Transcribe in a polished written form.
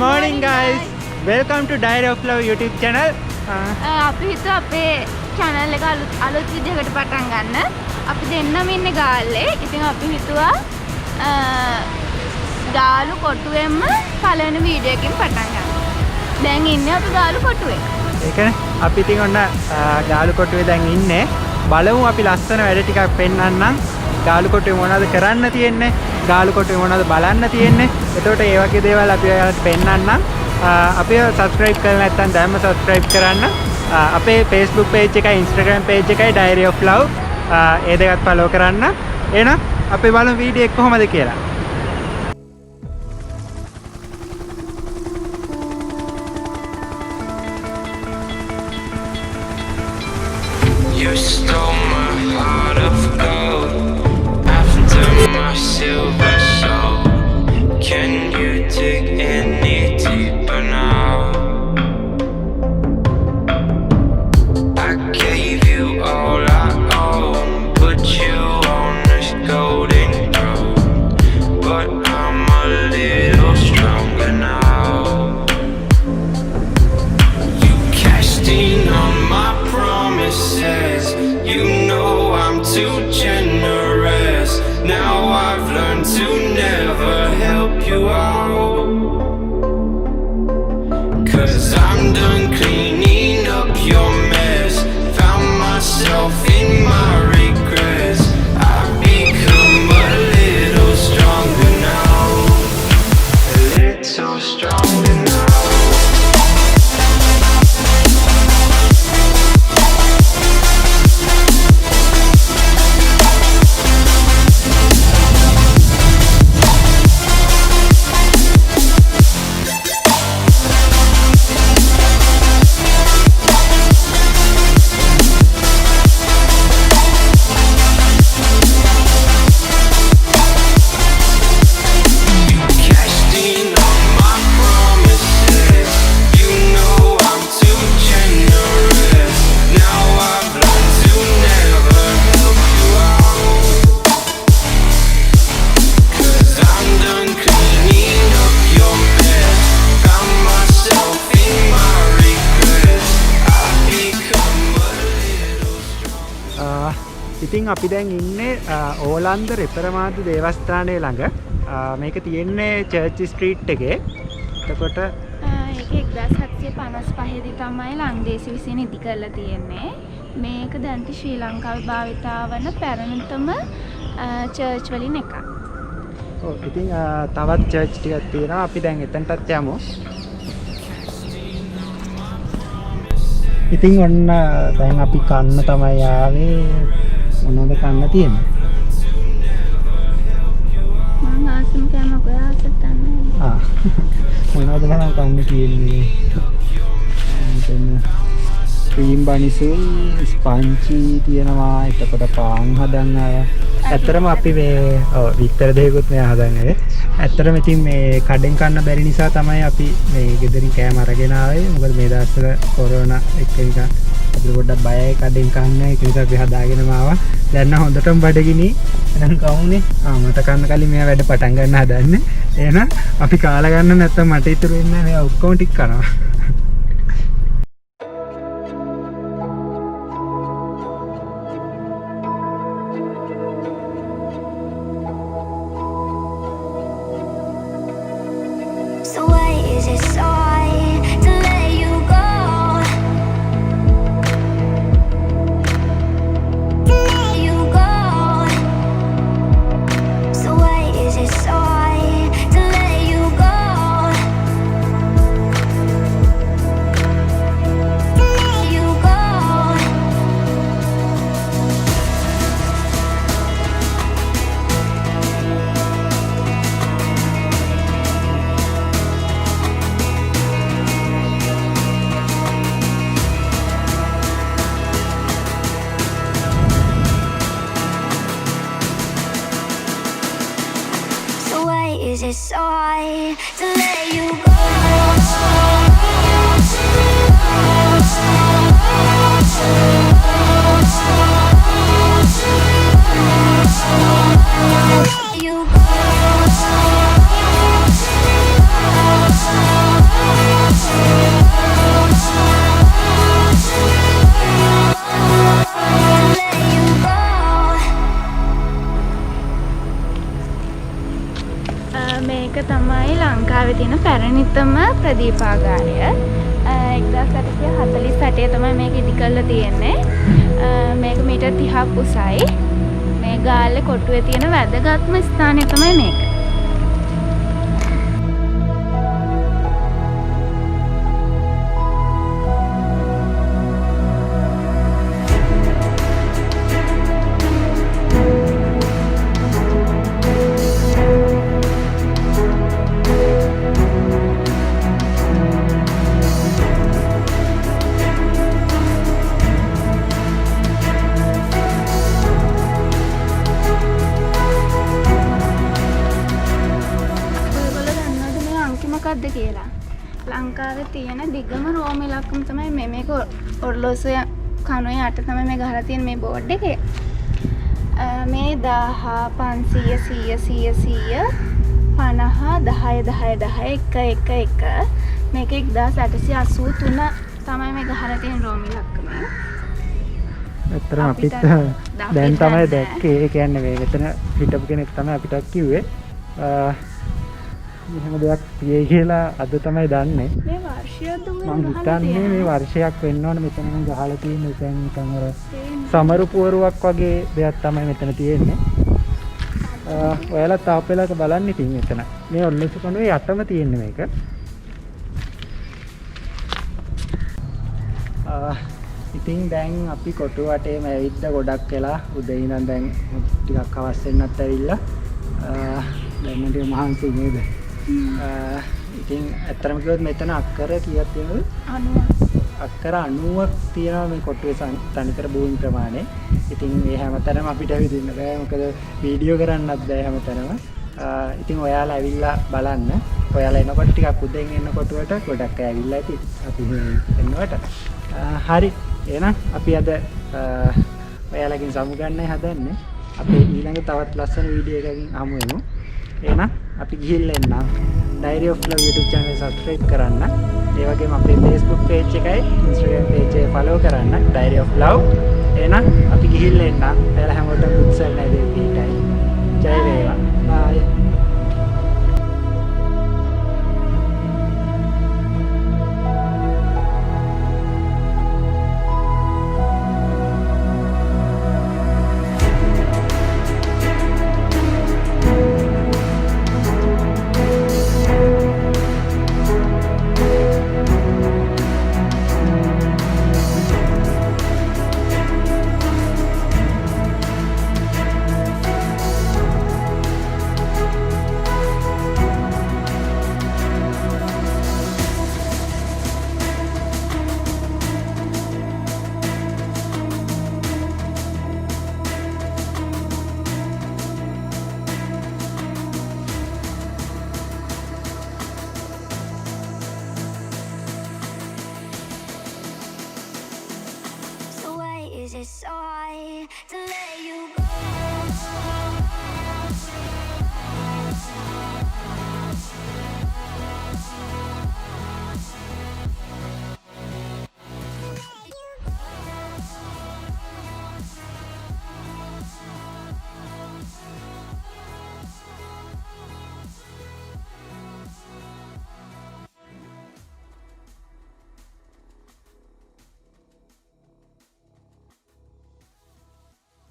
morning guys. Welcome to diaryoflove YouTube channel. අපි හිතුවා අපේ channel එක අලුත් විදිහකට පටන් ගන්න. අපි දෙන්නම ඉන්නේ ගාල්ලේ. ඉතින් අපි හිතුවා ගාලු කොටුවෙන්ම පළවෙනි වීඩියෝ එකකින් පටන් ගන්න. දැන් ඉන්නේ අපි ගාලු කොටුවේ. ඒකනේ අපි ඉතින් ඔන්න ගාලු කොටුවේ දැන් ඉන්නේ. බලමු අපි ලස්සන වැඩ ටිකක් පෙන්නන්නම්. ගාලු කොටුවේ මොනවද කරන්න තියෙන්නේ? ගාලු කොටුවේ මොනවද බලන්න තියෙන්නේ? එතකොට ඒ වගේ දේවල් අපි ඔයාලට පෙන්නන්නම්. අපි subscribe කරලා නැත්නම් දැන්ම subscribe කරන්න. අපේ Facebook page එකයි Instagram page එකයි diary of love ඒ දෙකත් follow කරන්න. එහෙනම් අපි බලමු වීඩියෝ එක කොහොමද කියලා. You stole my heart of gold after my silver soul. Can you dig any deeper now? I gave you all I own, put you on this golden throne, but I'm a little stronger now. You cashed in on my promises. You know I'm too generous. Now I've learned to never help you out. 'Cause I'm done cleaning up your mess. Found myself in my regrets. I've become a little stronger now. A little stronger now. ඉතින් අපි දැන් ඉන්නේ ඕලන්ද රෙපරමාද දේවස්ථානයේ ළඟ. මේක තියෙන්නේ church street එකේ. එතකොට ඒක 1755 දී තමයි ලංදේසි විසින් ඉදි කරලා තියෙන්නේ. මේක දැන් ශ්‍රී ලංකාවේ භාවිතා වන පැරණිතම චර්ච් වලින් එකක්. ඔව් ඉතින් තවත් චර්ච් ටිකක් තියෙනවා. අපි දැන් එතනටත් යමු. ඉතින් ඔන්න දැන් අපි කන්න තමයි ආවේ. මොනවද කන්න තියෙන්නේ? මම ආසම කෑම ඔයාට තමයි. මොනවද මම කන්න තියෙන්නේ? ක්‍රීම් බනිසුයි, ස්පන්චි තියෙනවා. එතකොට පාන් හදන්න ආවා. ඇත්තටම අපි මේ විතර දෙයක්වත් මේ හදන්නේ. ඇත්තටම ඉතින් මේ කඩෙන් කන්න බැරි නිසා තමයි අපි මේ ගෙදරින් කෑම අරගෙන ආවේ. මොකද මේ දවස්වල කොරෝනා එක්ක නිකන් අපිට පොඩ්ඩක් බයයි කඩෙන් කන්න. ඒක නිසා අපි හදාගෙනම ආවා. දැන් නම් හොඳටම බඩගිනි. එහෙනම් කවුනේ? මට කන්න කලින් මෙයා වැඩ පටන් ගන්න හදන්නේ. එහෙනම් අපි කාලා ගන්න නැත්තම් මට ඉතුරු වෙන්නේ නැහැ. මෙයා ඔක්කොම ටික කරනවා. Is it sorry to let you go? You go. දීපාගාරය. 1848 තමයි මේක ඉදි කරලා තියෙන්නේ. මේක මීටර් 30ක් උසයි. මේ ගාල්ලේ කොටුවේ තියෙන වැදගත්ම ස්ථානය තමයි මේක. මොකක්ද කියලා. ලංකාවේ තියෙන දිගම රෝම ඉලක්කම තමයි මේක ඔර්ලෝසුව කනුවේ යට තමයි මේ ගහලා තියෙන මේ බෝඩ් එකේ. මේ 10 මේක 1883 තමයි මේ ගහලා තියෙන රෝම ඉලක්කම. ඇත්තටම අපිත් දැන් තමයි දැක්කේ. ඒ කියන්නේ මේ මෙතන හිටපු කෙනෙක් තමයි අපිට කිව්වේ. මෙහෙම දෙයක් තියෙයි කියලා අද තමයි දන්නේ. මේ වර්ෂයක්ද මම හිතන්නේ මේ වර්ෂයක් වෙන්න ඕනේ මෙතන මම ගහලා තියෙන දැන් නිකන් අර සමරු පුවරුවක් වගේ දෙයක් තමයි මෙතන තියෙන්නේ. ඔයාලා තාප්පෙලක බලන්න ඉතින් මෙතන. මේ ඔල්ලසු කණුවේ යටම තියෙන්නේ මේක. ඉතින් දැන් අපි කොටු වටේම ඇවිද්ද ගොඩක් වෙලා උදේ ඉඳන් දැන් ටිකක් හවස් වෙන්නත් ඇවිල්ලා දැන් ටික මහන්සි නේද? ඉතින් ඇත්තටම කිව්වොත් මෙතන අක්කර කීයක් තියෙනවද? 90. අක්කර 90ක් තියෙනවා මේ කොටුවේ තනිකර භූමි ප්‍රමාණය. ඉතින් මේ හැමතැනම අපිට ඇවිදින්න බෑ. මොකද වීඩියෝ කරන්නත් බෑ හැමතැනම. ඉතින් ඔයාලා ඇවිල්ලා බලන්න. ඔයාලා එනකොට ටිකක් උදෙන් එන්න කොටුවට ගොඩක් අය ඇවිල්ලා ඇති. අපි එන්නවට. හරි. එහෙනම් අපි අද ඔයාලගෙන් සමු ගන්නයි හදන්නේ. අපේ ඊළඟ තවත් ලස්සන වීඩියෝ එකකින් හමු වෙමු. එහෙනම් අපි ගිහිල්ලා එන්නම්. Diary of Love YouTube channel subscribe කරන්න. ඒ වගේම අපේ Facebook page එකයි Instagram page එක follow කරන්න. Diary of Love. එහෙනම් අපි ගිහිල්ලා එන්නම්. ඔයාලා හැමෝටම උත්සාහයි දෙවියන්ටයි. ජය වේවා. Bye. Is it so